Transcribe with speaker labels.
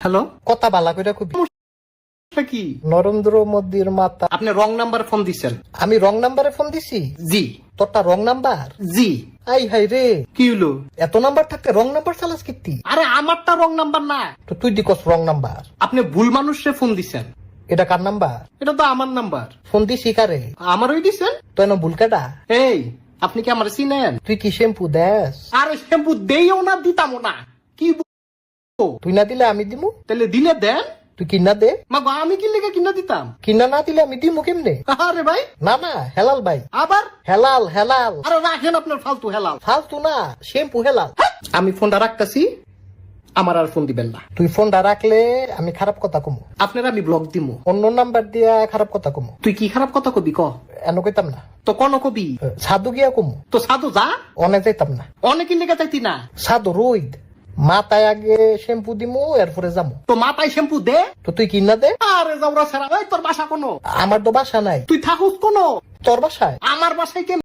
Speaker 1: Hello,
Speaker 2: কথা বালা কইরা খুব
Speaker 1: কি
Speaker 2: নরেন্দ্র মোদীর মাতা।
Speaker 1: আপনি রং নাম্বার ফোন দিচ্ছেন?
Speaker 2: আমি রং নাম্বারে ফোন দিছি?
Speaker 1: জি
Speaker 2: তোরটা রং নাম্বার?
Speaker 1: জি।
Speaker 2: আই হাই রে,
Speaker 1: কি হলো?
Speaker 2: এত নাম্বার থাকতে রং নাম্বার চালাস কিত্তি?
Speaker 1: আরে আমারটা রং নাম্বার না,
Speaker 2: তো তুই দিকস রং নাম্বার।
Speaker 1: আপনি ভুল মানুষে ফোন দিচ্ছেন।
Speaker 2: এটা কার নাম্বার?
Speaker 1: এটা তো আমার নাম্বার।
Speaker 2: ফোন দিছি কারে?
Speaker 1: আমারই দিচ্ছেন।
Speaker 2: তো এনে ভুল কাটা?
Speaker 1: এই আপনি কি আমার চিনেন?
Speaker 2: তুই কি শ্যাম্পু দেস?
Speaker 1: আরে শ্যাম্পু দেইও না, দিতামও না। কি
Speaker 2: তুই না দিলে আমি দিমু?
Speaker 1: তাহলে দিলে দেন।
Speaker 2: তুই কিনা দে।
Speaker 1: মা গো, আমি কি লেগে কিনা দিতাম?
Speaker 2: কিনা না দিলে আমি দিমু কেমনে?
Speaker 1: আরে ভাই,
Speaker 2: না না, হেলাল ভাই,
Speaker 1: আবার
Speaker 2: হেলাল হেলাল।
Speaker 1: আরে রাখেন আপনার ফালতু হেলাল।
Speaker 2: ফালতু না, শ্যাম্পু হেলাল।
Speaker 1: আমি ফোনটা রাখতেছি, আমার আর ফোন দিবেন না।
Speaker 2: তুই ফোনটা রাখলে আমি খারাপ কথা কমু।
Speaker 1: আপনার আমি ব্লক দিমু।
Speaker 2: অন্য নাম্বার দিয়া খারাপ কথা কমু।
Speaker 1: তুই কি খারাপ কথা কবি ক?
Speaker 2: এন কইতাম না,
Speaker 1: তো কোন কবি?
Speaker 2: সাধু গিয়া কমু।
Speaker 1: তো সাধু যা,
Speaker 2: অনে যাইতাম না।
Speaker 1: অনেকের লেগে চাইতি না।
Speaker 2: সাধু রোহিত মাথায় আগে শ্যাম্পু দিমু, এরপরে যাবো।
Speaker 1: তো মাথায় শ্যাম্পু দে।
Speaker 2: তো তুই কিনা দে।
Speaker 1: আরে যাওরা সারা, ওই তোর বাসা কোন?
Speaker 2: আমার তো বাসা নাই।
Speaker 1: তুই থাকুস কোন?
Speaker 2: তোর বাসায়?
Speaker 1: আমার বাসায় কেন?